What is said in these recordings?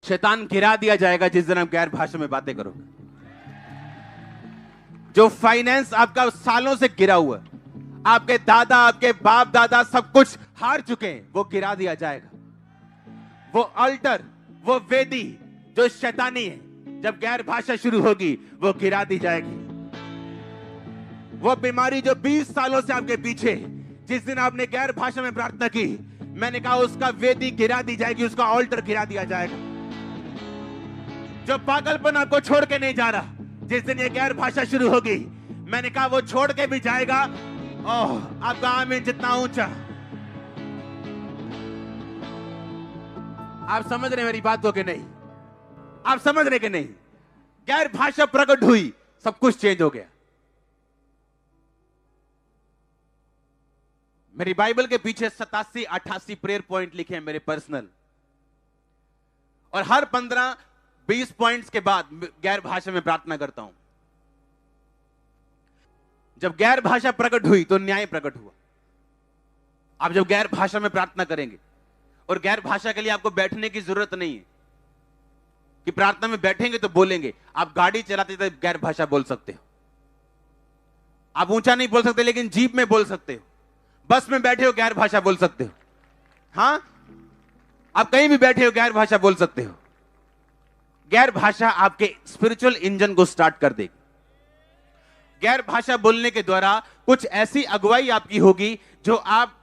शैतान गिरा दिया जाएगा जिस दिन आप गैर भाषा में बातें करोगे। जो फाइनेंस आपका सालों से गिरा हुआ है, आपके दादा आपके बाप दादा सब कुछ हार चुके हैं, वो गिरा दिया जाएगा। वो अल्टर, वो वेदी जो शैतानी है, जब गैर भाषा शुरू होगी वो गिरा दी जाएगी। वो बीमारी जो 20 सालों से आपके पीछे है, जिस दिन आपने गैर भाषा में प्रार्थना की, मैंने कहा उसका वेदी गिरा दी जाएगी, उसका ऑल्टर गिरा दिया जाएगा। जो पागलपन आपको छोड़ के नहीं जा रहा, जिस दिन ये गैर भाषा शुरू होगी, मैंने कहा वो छोड़ के भी जाएगा। ओह, आपका आमीन जितना ऊंचा। आप समझ रहे मेरी बात को कि नहीं? आप समझ रहे कि नहीं? गैर भाषा प्रकट हुई, सब कुछ चेंज हो गया। मेरी बाइबल के पीछे 87-88 प्रेयर पॉइंट लिखे हैं मेरे पर्सनल, और हर 15-20 पॉइंट्स के बाद गैर भाषा में प्रार्थना करता हूं। जब गैर भाषा प्रकट हुई तो न्याय प्रकट हुआ। आप जब गैर भाषा में प्रार्थना करेंगे, और गैर भाषा के लिए आपको बैठने की जरूरत नहीं है कि प्रार्थना में बैठेंगे तो बोलेंगे। आप गाड़ी चलाते तो गैर भाषा बोल सकते हो, आप ऊंचा नहीं बोल सकते लेकिन जीप में बोल सकते हो, बस में बैठे हो गैर भाषा बोल सकते हो, हां, आप कहीं भी बैठे हो गैर भाषा बोल सकते हो। गैर भाषा आपके स्पिरिचुअल इंजन को स्टार्ट कर देगी। गैर भाषा बोलने के द्वारा कुछ ऐसी अगुवाई आपकी होगी जो आप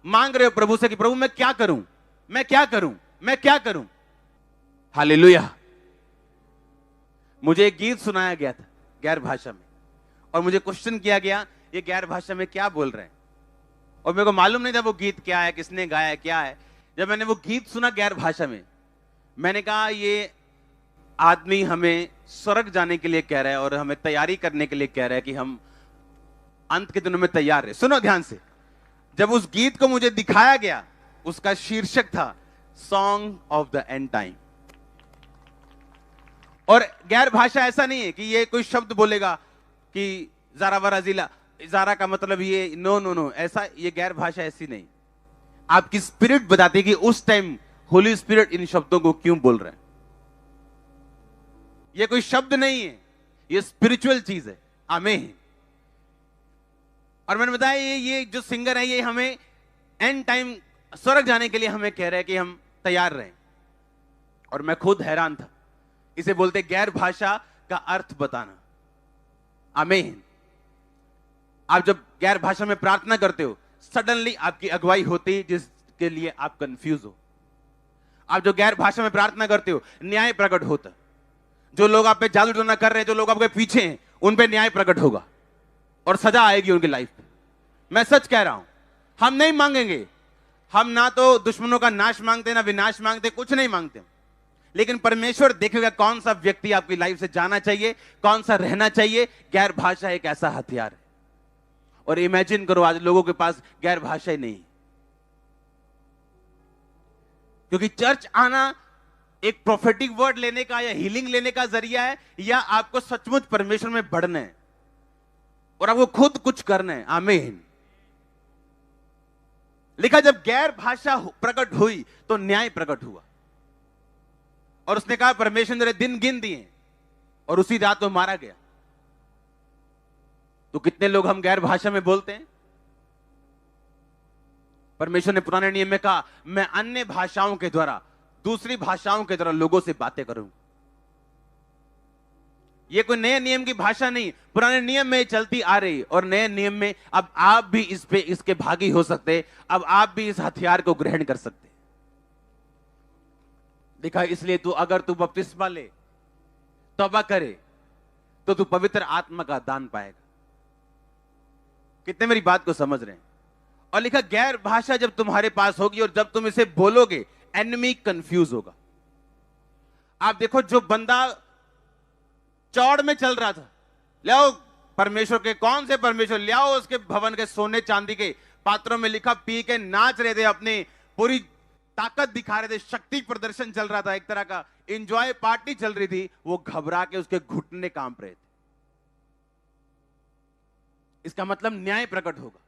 मांग रहे हो प्रभु से कि प्रभु मैं क्या करूं, मैं क्या करूं, मैं क्या करूं। हालेलुया। मुझे एक गीत सुनाया गया था गैर भाषा में, और मुझे क्वेश्चन किया गया ये गैर भाषा में क्या बोल रहे हैं, और मेरे को मालूम नहीं था वो गीत क्या है, किसने गाया, क्या है। जब मैंने वो गीत सुना गैर भाषा में, मैंने कहा ये आदमी हमें स्वर्ग जाने के लिए कह रहा है और हमें तैयारी करने के लिए कह रहा है कि हम अंत के दिनों में तैयार रहे। सुनो ध्यान से। जब उस गीत को मुझे दिखाया गया, उसका शीर्षक था song of the end time. और गैर भाषा ऐसा नहीं है कि ये कोई शब्द बोलेगा कि जारा वरा जिला, जारा का मतलब ये, नो नो नो, ऐसा, ये गैर भाषा ऐसी नहीं। आपकी स्पिरिट बताती है कि उस टाइम होली स्पिरिट इन शब्दों को क्यों बोल रहे हैं। ये कोई शब्द नहीं है, ये स्पिरिचुअल चीज है। आमीन। और मैंने बताया ये जो सिंगर है, ये हमें एंड टाइम स्वर्ग जाने के लिए हमें कह रहे हैं कि हम तैयार रहें। और मैं खुद हैरान था। इसे बोलते गैर भाषा का अर्थ बताना। आमीन। आप जब गैर भाषा में प्रार्थना करते हो, सडनली आपकी अगुवाई होती है जिसके लिए आप कंफ्यूज हो। आप जो गैर भाषा में प्रार्थना करते हो, न्याय प्रकट होता। जो लोग आप पे जादू टोना कर रहे हैं, जो लोग आपके पीछे हैं, उन पे न्याय प्रकट होगा और सजा आएगी उनकी लाइफ पे। मैं सच कह रहा हूं। हम नहीं मांगेंगे, हम ना तो दुश्मनों का नाश मांगते, ना विनाश मांगते, कुछ नहीं मांगते, लेकिन परमेश्वर देखेगा कौन सा व्यक्ति आपकी लाइफ से जाना चाहिए, कौन सा रहना चाहिए। गैर भाषा एक ऐसा हथियार है। और इमेजिन करो आज लोगों के पास गैर भाषा ही नहीं, क्योंकि चर्च आना एक प्रोफेटिक वर्ड लेने का या हीलिंग लेने का जरिया है, या आपको सचमुच परमेश्वर में बढ़ना है और आपको खुद कुछ करना है। आमीन। लिखा जब गैर भाषा प्रकट हुई तो न्याय प्रकट हुआ। और उसने कहा परमेश्वर ने दिन गिन दिए और उसी रात वो मारा गया। तो कितने लोग हम गैर भाषा में बोलते हैं। परमेश्वर ने पुराने नियम में कहा मैं अन्य भाषाओं के द्वारा, दूसरी भाषाओं के द्वारा लोगों से बातें करूंगा। यह कोई नए नियम की भाषा नहीं, पुराने नियम में चलती आ रही, और नए नियम में अब आप भी इसके भागी हो सकते। अब आप भी इस हथियार को ग्रहण कर सकते। देखा, इसलिए अगर तू बपतिस्मा ले, तौबा करे, तो तू पवित्र आत्मा का दान पाएगा। कितने मेरी बात को समझ रहे हैं? और लिखा गैर भाषा जब तुम्हारे पास होगी और जब तुम इसे बोलोगे, एनिमी कंफ्यूज होगा। आप देखो, जो बंदा चौड़ में चल रहा था, ले आओ परमेश्वर के, कौन से परमेश्वर, ले आओ उसके भवन के सोने चांदी के पात्रों में, लिखा पी के नाच रहे थे, अपनी पूरी ताकत दिखा रहे थे, शक्ति प्रदर्शन चल रहा था, एक तरह का एंजॉय पार्टी चल रही थी। वो घबरा के उसके घुटने कांप रहे थे। इसका मतलब न्याय प्रकट होगा।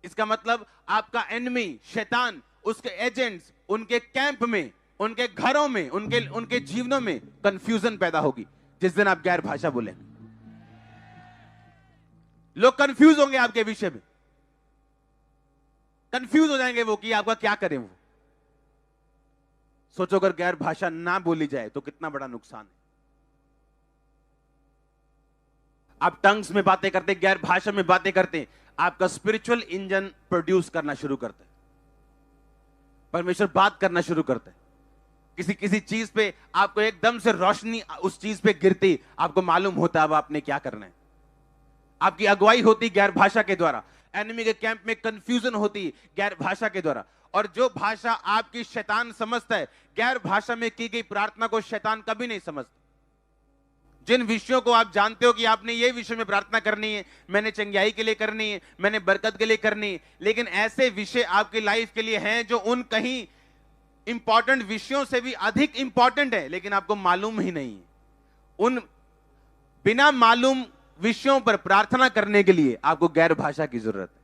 इसका मतलब आपका एनिमी शैतान, उसके एजेंट्स, उनके कैंप में उनके घरों में, उनके उनके जीवनों में कंफ्यूजन पैदा होगी जिस दिन आप गैर भाषा बोलेंगे। लोग कंफ्यूज होंगे आपके विषय में, कंफ्यूज हो जाएंगे वो कि आपका क्या करें। वो सोचो अगर गैर भाषा ना बोली जाए तो कितना बड़ा नुकसान है। आप टंग्स में बातें करते, गैर भाषा में बातें करते, आपका स्पिरिचुअल इंजन प्रोड्यूस करना शुरू करता है। परमेश्वर बात करना शुरू करता है। किसी किसी चीज पे आपको एकदम से रोशनी उस चीज पे गिरती, आपको मालूम होता है अब आपने क्या करना है। आपकी अगुवाई होती गैर भाषा के द्वारा। एनिमी के कैंप में कंफ्यूजन होती गैर भाषा के द्वारा। और जो भाषा आपकी शैतान समझता है, गैर भाषा में की गई प्रार्थना को शैतान कभी नहीं समझता। जिन विषयों को आप जानते हो कि आपने ये विषय में प्रार्थना करनी है, मैंने चंगाई के लिए करनी है, मैंने बरकत के लिए करनी है, लेकिन ऐसे विषय आपकी लाइफ के लिए हैं जो उन कहीं इंपॉर्टेंट विषयों से भी अधिक इंपॉर्टेंट है, लेकिन आपको मालूम ही नहीं है। उन बिना मालूम विषयों पर प्रार्थना करने के लिए आपको गैर भाषा की जरूरत है।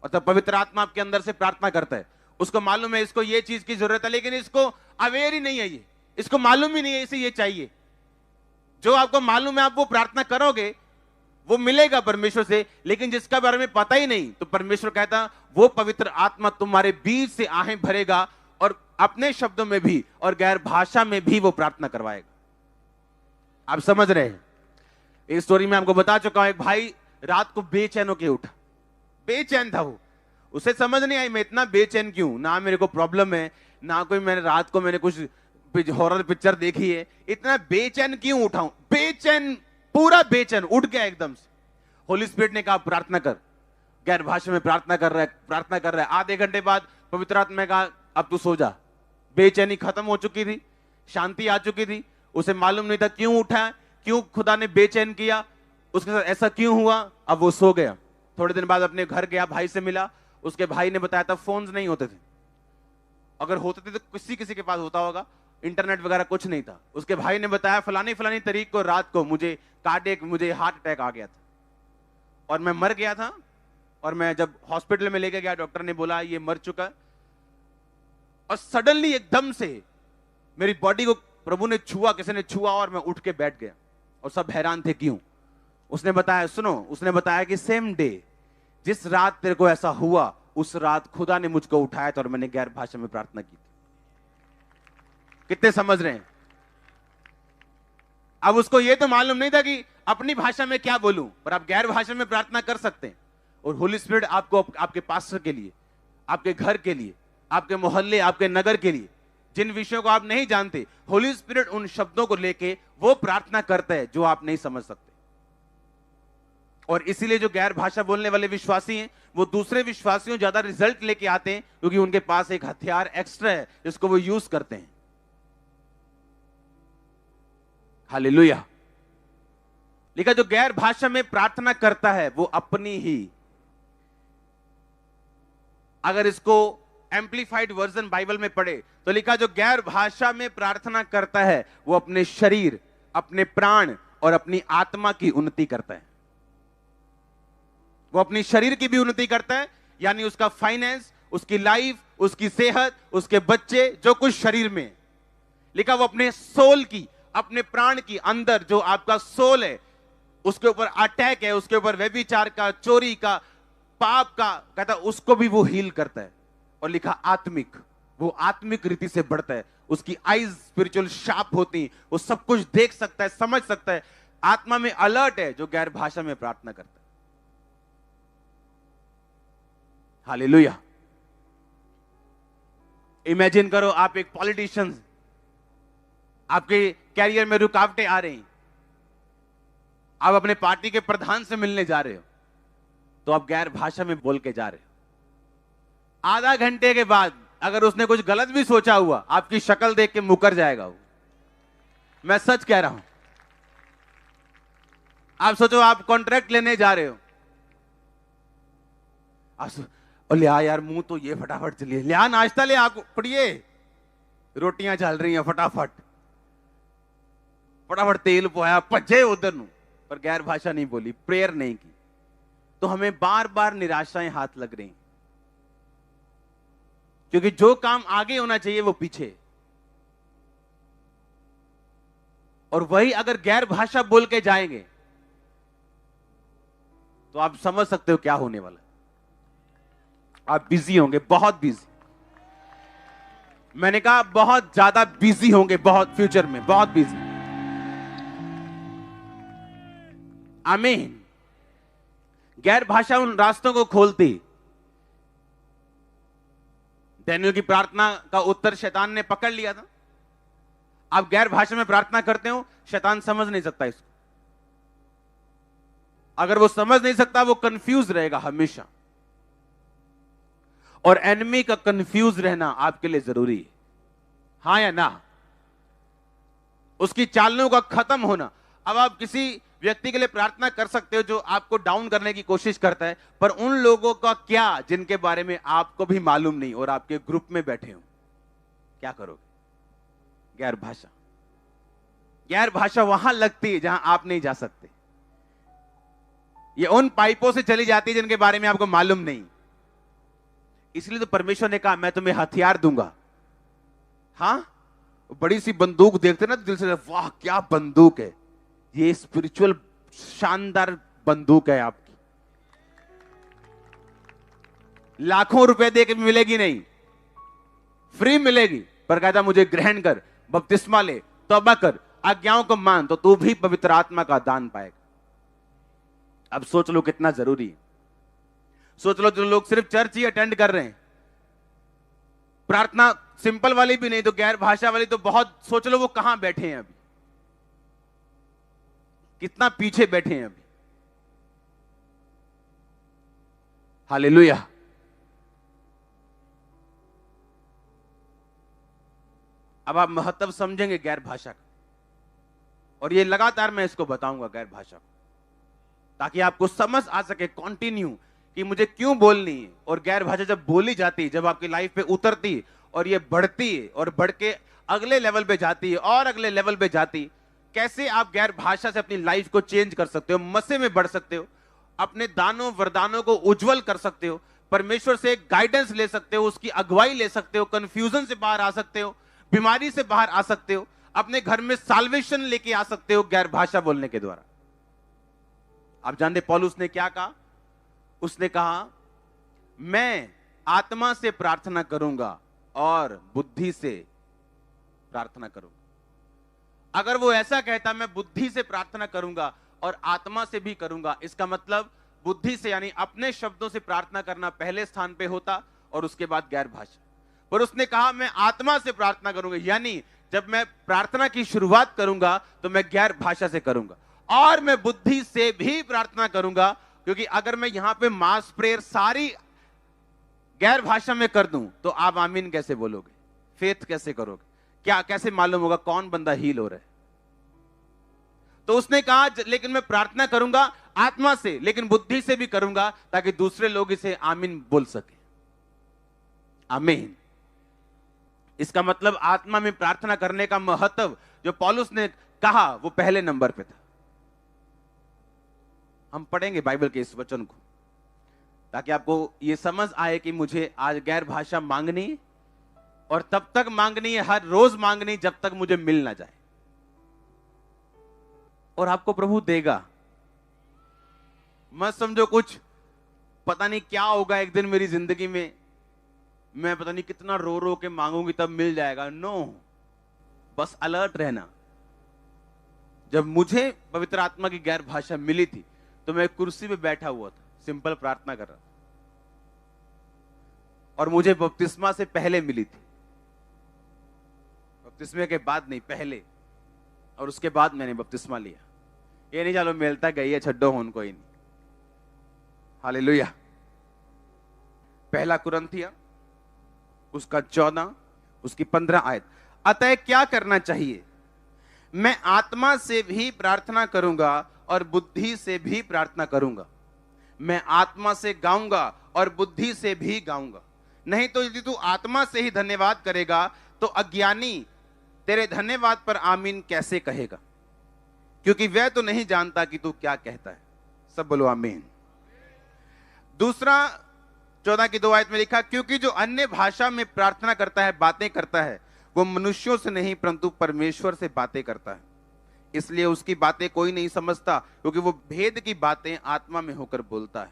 और तब पवित्र आत्मा आपके अंदर से प्रार्थना करता है। उसको मालूम है इसको ये चीज की जरूरत है, लेकिन इसको अवेयर ही नहीं है, ये इसको मालूम ही नहीं है इसे ये चाहिए। जो आपको मालूम है आप वो प्रार्थना करोगे, वो मिलेगा परमेश्वर से, लेकिन जिसका बारे में पता ही नहीं, तो परमेश्वर कहता वो पवित्र आत्मा तुम्हारे बीच से आहें भरेगा और अपने शब्दों में भी और गैर भाषा में भी वो प्रार्थना करवाएगा। आप समझ रहे हैं? इस स्टोरी में आपको बता चुका हूं, एक भाई रात को बेचैन होकर उठा। बेचैन था वो, उसे समझ नहीं आई मैं इतना बेचैन क्यों, ना मेरे को प्रॉब्लम है, ना कोई मैंने रात को मैंने कुछ हॉरर पिक्चर देखी है, इतना बेचैन क्यों उठाऊं। बेचैन, पूरा बेचैन उठ गया एकदम से। होली स्पिरिट ने कहा प्रार्थना कर। गैर भाषा में प्रार्थना कर रहा है। आधे घंटे बाद पवित्र आत्मा ने कहा अब तू सो जा। बेचैनी खत्म हो चुकी थी, शांति आ चुकी थी। उसे मालूम नहीं था क्यों उठा, क्यों खुदा ने बेचैन किया, उसके साथ ऐसा क्यों हुआ। अब वो सो गया। थोड़े दिन बाद अपने घर गया, भाई से मिला। उसके भाई ने बताया था फोन्स नहीं होते थे, अगर होते थे तो किसी किसी के पास होता होगा, इंटरनेट वगैरह कुछ नहीं था। उसके भाई ने बताया फलानी फलानी तारीख को रात को मुझे हार्ट अटैक आ गया था और मैं मर गया था। और मैं जब हॉस्पिटल में लेके गया, डॉक्टर ने बोला ये मर चुका। और सडनली एकदम से मेरी बॉडी को प्रभु ने छुआ, किसी ने छुआ और मैं उठ के बैठ गया। और सब हैरान थे क्यों। उसने बताया, सुनो, उसने बताया कि सेम डे जिस रात तेरे को ऐसा हुआ, उस रात खुदा ने मुझको उठाया था और मैंने गैर भाषा में प्रार्थना की थी। कितने समझ रहे हैं? अब उसको यह तो मालूम नहीं था कि अपनी भाषा में क्या बोलूं, पर आप गैर भाषा में प्रार्थना कर सकते हैं। और होली स्पिरिट आपको आपके पास्टर के लिए, आपके घर के लिए, आपके मोहल्ले, आपके नगर के लिए, जिन विषयों को आप नहीं जानते, होली स्पिरिट उन शब्दों को लेके वो प्रार्थना करता है जो आप नहीं समझ सकते। और इसीलिए जो गैर भाषा बोलने वाले विश्वासी हैं, वो दूसरे विश्वासियों ज्यादा रिजल्ट लेके आते हैं, क्योंकि उनके पास एक हथियार एक्स्ट्रा है जिसको वो यूज करते हैं। हालेलुया। लिखा जो गैर भाषा में प्रार्थना करता है वो अपनी ही, अगर इसको एम्प्लीफाइड वर्जन बाइबल में पढ़े तो लिखा जो गैर भाषा में प्रार्थना करता है वो अपने शरीर, अपने प्राण और अपनी आत्मा की उन्नति करता है। वो अपनी शरीर की भी उन्नति करता है, यानी उसका फाइनेंस, उसकी लाइफ, उसकी सेहत, उसके बच्चे, जो कुछ शरीर में। लिखा वो अपने सोल की, अपने प्राण की, अंदर जो आपका सोल है उसके ऊपर अटैक है, उसके ऊपर व्यभिचार का, चोरी का, पाप का, कहता उसको भी वो हील करता है। और लिखा आत्मिक, वो आत्मिक रीति से बढ़ता है। उसकी आईज स्पिरिचुअल शार्प होती, वो सब कुछ देख सकता है, समझ सकता है, आत्मा में अलर्ट है, जो गैर भाषा में प्रार्थना करता है। हालेलुया। इमेजिन करो आप एक पॉलिटिशियन, आपके कैरियर में रुकावटें आ रही, आप अपने पार्टी के प्रधान से मिलने जा रहे हो, तो आप गैर भाषा में बोल के जा रहे हो। आधा घंटे के बाद अगर उसने कुछ गलत भी सोचा हुआ, आपकी शक्ल देख के मुकर जाएगा वो। मैं सच कह रहा हूं। आप सोचो आप कॉन्ट्रैक्ट लेने जा रहे हो, और लिया यार मुंह तो ये फटाफट चलिए, लिया नाश्ता ले, आपको पड़िए, रोटियां चल रही हैं, फटाफट फटाफट तेल पोया, भजे उधर नु, पर गैर भाषा नहीं बोली, प्रेयर नहीं की, तो हमें बार बार निराशाएं हाथ लग रही, क्योंकि जो काम आगे होना चाहिए वो पीछे। और वही अगर गैर भाषा बोल के जाएंगे तो आप समझ सकते हो क्या होने वाला है। आप बिजी होंगे, बहुत बिजी। मैंने कहा बहुत ज्यादा बिजी होंगे, बहुत फ्यूचर में बहुत बिजी। आमीन। गैर भाषा उन रास्तों को खोलती। डैनियल की प्रार्थना का उत्तर शैतान ने पकड़ लिया था। आप गैर भाषा में प्रार्थना करते हो, शैतान समझ नहीं सकता इसको। अगर वो समझ नहीं सकता, वो कंफ्यूज रहेगा हमेशा। और एनिमी का कंफ्यूज रहना आपके लिए जरूरी है, हां या ना? उसकी चालों का खत्म होना। अब आप किसी व्यक्ति के लिए प्रार्थना कर सकते हो जो आपको डाउन करने की कोशिश करता है, पर उन लोगों का क्या जिनके बारे में आपको भी मालूम नहीं और आपके ग्रुप में बैठे हो, क्या करोगे? गैर भाषा। गैर भाषा वहां लगती है जहां आप नहीं जा सकते। ये उन पाइपों से चली जाती है जिनके बारे में आपको मालूम नहीं। इसलिए तो परमेश्वर ने कहा मैं तुम्हें हथियार दूंगा। हां, बड़ी सी बंदूक देखते ना तो दिल से वाह क्या बंदूक है, ये स्पिरिचुअल शानदार बंदूक है आपकी। लाखों रुपए दे के मिलेगी नहीं, फ्री मिलेगी। पर कहता मुझे ग्रहण कर, बपतिस्मा ले, तौबा कर, आज्ञाओं को मान, तो तू भी पवित्र आत्मा का दान पाएगा। अब सोच लो कितना जरूरी है। सोच लो जो लोग सिर्फ चर्च ही अटेंड कर रहे हैं, प्रार्थना सिंपल वाली भी नहीं तो गैर भाषा वाली तो बहुत, सोच लो वो कहां बैठे हैं अभी, कितना पीछे बैठे हैं अभी। हालेलुया। अब आप महत्व समझेंगे गैर भाषा का, और ये लगातार मैं इसको बताऊंगा गैर भाषा को, ताकि आपको समझ आ सके कंटिन्यू कि मुझे क्यों बोलनी है। और गैर भाषा जब बोली जाती है, जब आपकी लाइफ पे उतरती है और ये बढ़ती है और बढ़ के अगले लेवल पे जाती है और अगले लेवल पे जाती है, कैसे आप गैर भाषा से अपनी लाइफ को चेंज कर सकते हो, मसे में बढ़ सकते हो, अपने दानों वरदानों को उज्जवल कर सकते हो, परमेश्वर से गाइडेंस ले सकते हो, उसकी अगुवाई ले सकते हो, कंफ्यूजन से बाहर आ सकते हो, बीमारी से बाहर आ सकते हो, अपने घर में साल्वेशन लेके आ सकते हो गैर भाषा बोलने के द्वारा। आप जानते पौलुस ने क्या कहा? उसने कहा मैं आत्मा से प्रार्थना करूंगा और बुद्धि से प्रार्थना करूंगा। अगर वो ऐसा कहता मैं बुद्धि से प्रार्थना करूंगा और आत्मा से भी करूंगा, इसका मतलब बुद्धि से यानी अपने शब्दों से प्रार्थना करना पहले स्थान पे होता और उसके बाद गैर भाषा। पर उसने कहा मैं आत्मा से प्रार्थना करूंगा, यानी जब मैं प्रार्थना की शुरुआत करूंगा तो मैं गैर भाषा से करूंगा और मैं बुद्धि से भी प्रार्थना करूंगा। क्योंकि अगर मैं यहां पे मास प्रेयर सारी गैर भाषा में कर दूं तो आप आमीन कैसे बोलोगे? फेथ कैसे करोगे? क्या कैसे मालूम होगा कौन बंदा हील हो रहा है? तो उसने कहा लेकिन मैं प्रार्थना करूंगा आत्मा से, लेकिन बुद्धि से भी करूंगा ताकि दूसरे लोग इसे आमीन बोल सके। आमीन। इसका मतलब आत्मा में प्रार्थना करने का महत्व जो पौलुस ने कहा वो पहले नंबर पे था। हम पढ़ेंगे बाइबल के इस वचन को ताकि आपको यह समझ आए कि मुझे आज गैर भाषा मांगनी है और तब तक मांगनी है, हर रोज मांगनी जब तक मुझे मिल ना जाए। और आपको प्रभु देगा। मत समझो कुछ पता नहीं क्या होगा एक दिन मेरी जिंदगी में, मैं पता नहीं कितना रो रो के मांगूंगी तब मिल जाएगा। नो, बस अलर्ट रहना। जब मुझे पवित्र आत्मा की गैर भाषा मिली थी तो मैं कुर्सी पे बैठा हुआ था, सिंपल प्रार्थना कर रहा था, और मुझे बपतिस्मा से पहले मिली थी। बपतिस्मे के बाद नहीं, पहले, और उसके बाद मैंने बपतिस्मा लिया। ये नहीं चलो मिलता गई है, छड्डो होन कोई नहीं। हालेलुया। पहला कुरिन्थियों उसका 14 उसकी 15 आयत। अतः क्या करना चाहिए? मैं आत्मा से भी प्रार्थना करूंगा और बुद्धि से भी प्रार्थना करूंगा। मैं आत्मा से गाऊंगा और बुद्धि से भी गाऊंगा। नहीं तो यदि तू आत्मा से ही धन्यवाद करेगा तो अज्ञानी तेरे धन्यवाद पर आमीन कैसे कहेगा, क्योंकि वह तो नहीं जानता कि तू क्या कहता है। सब बोलो आमीन। दूसरा 14 की 2 आयत में लिखा, क्योंकि जो अन्य भाषा में प्रार्थना करता है, बातें करता है, वो मनुष्यों से नहीं परंतु परमेश्वर से बातें करता है, इसलिए उसकी बातें कोई नहीं समझता, क्योंकि वो भेद की बातें आत्मा में होकर बोलता है।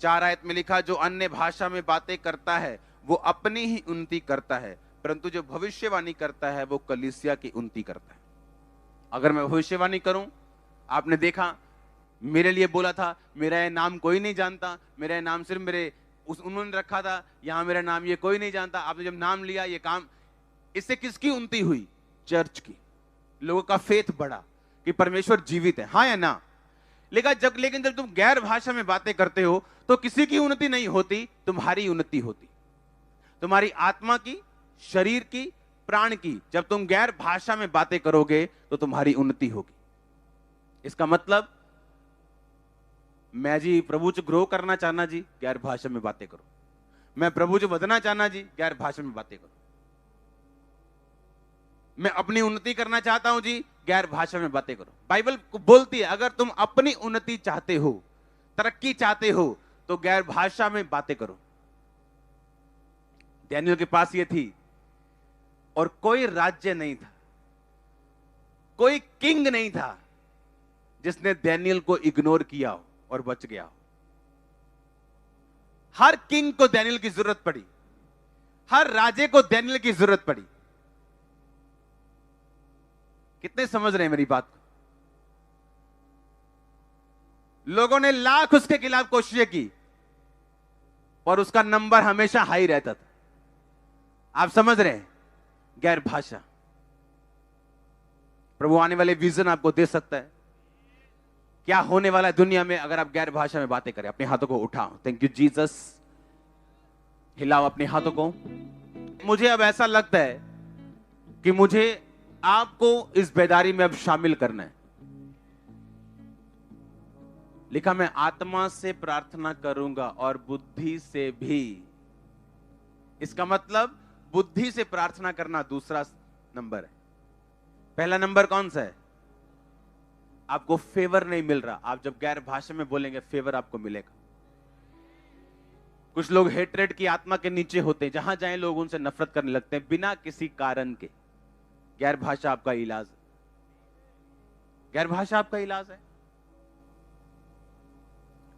4 आयत में लिखा, जो अन्य भाषा में बातें करता है वो अपनी ही उन्नति करता है, परंतु जो भविष्यवाणी करता है वो कलीसिया की उन्नति करता है। अगर मैं भविष्यवाणी करूं, आपने देखा मेरे लिए बोला था, मेरा ये नाम कोई नहीं जानता, मेरा ये नाम सिर्फ मेरे उन्होंने रखा था, यहां मेरा नाम ये कोई नहीं जानता। आपने जब नाम लिया, ये काम, इससे किसकी उन्नति हुई? चर्च की। लोगों का फेथ बढ़ा कि परमेश्वर जीवित है, हाँ या ना? लेकिन जब तुम गैर भाषा में बातें करते हो तो किसी की उन्नति नहीं होती, तुम्हारी उन्नति होती, तुम्हारी आत्मा की, शरीर की, प्राण की। जब तुम गैर भाषा में बातें करोगे तो तुम्हारी उन्नति होगी। इसका मतलब, मैं जी प्रभु च ग्रो करना चाहना जी, गैर भाषा में बातें करो। मैं प्रभु च बदना चाहना जी, गैर भाषा में बातें करो। मैं अपनी उन्नति करना चाहता हूं जी, गैर भाषा में बातें करो। बाइबल बोलती है, अगर तुम अपनी उन्नति चाहते हो, तरक्की चाहते हो, तो गैर भाषा में बातें करो। डैनियल के पास ये थी, और कोई राज्य नहीं था, कोई किंग नहीं था जिसने डैनियल को इग्नोर किया हो और बच गया हो। हर किंग को डैनियल की जरूरत पड़ी, हर राजे को डैनियल की जरूरत पड़ी। कितने समझ रहे हैं मेरी बात को? लोगों ने लाख उसके खिलाफ कोशिशें की और उसका नंबर हमेशा हाई रहता था। आप समझ रहे हैं? गैर भाषा। प्रभु आने वाले विजन आपको दे सकता है, क्या होने वाला है दुनिया में अगर आप गैर भाषा में बातें करें। अपने हाथों को उठाओ, थैंक यू जीसस। हिलाओ अपने हाथों को। मुझे अब ऐसा लगता है कि मुझे आपको इस बेदारी में अब शामिल करना है। लिखा, मैं आत्मा से प्रार्थना करूंगा और बुद्धि से भी। इसका मतलब बुद्धि से प्रार्थना करना दूसरा नंबर है। पहला नंबर कौन सा है? आपको फेवर नहीं मिल रहा। आप जब गैर भाषा में बोलेंगे, फेवर आपको मिलेगा। कुछ लोग हेट्रेड की आत्मा के नीचे होते हैं, जहां जाएं लोग उनसे नफरत करने लगते हैं बिना किसी कारण के। गैर भाषा आपका इलाज है। गैर भाषा आपका इलाज है।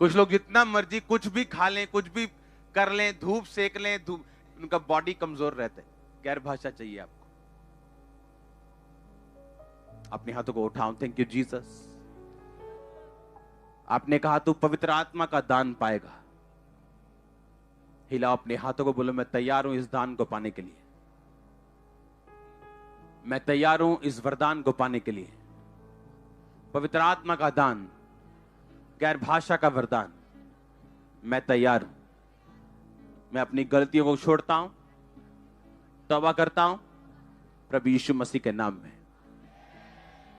कुछ लोग जितना मर्जी कुछ भी खा लें, कुछ भी कर लें, धूप सेक लें, उनका बॉडी कमजोर रहता है। गैर भाषा चाहिए आपको। अपने हाथों को उठाओ, थैंक यू जीसस। आपने कहा तू पवित्र आत्मा का दान पाएगा। हिलाओ अपने हाथों को, बोलो मैं तैयार हूं इस दान को पाने के लिए। मैं तैयार हूं इस वरदान को पाने के लिए। पवित्र आत्मा का दान, गैर भाषा का वरदान, मैं तैयार हूं। मैं अपनी गलतियों को छोड़ता हूं, तौबा करता हूं प्रभु यीशु मसीह के नाम में।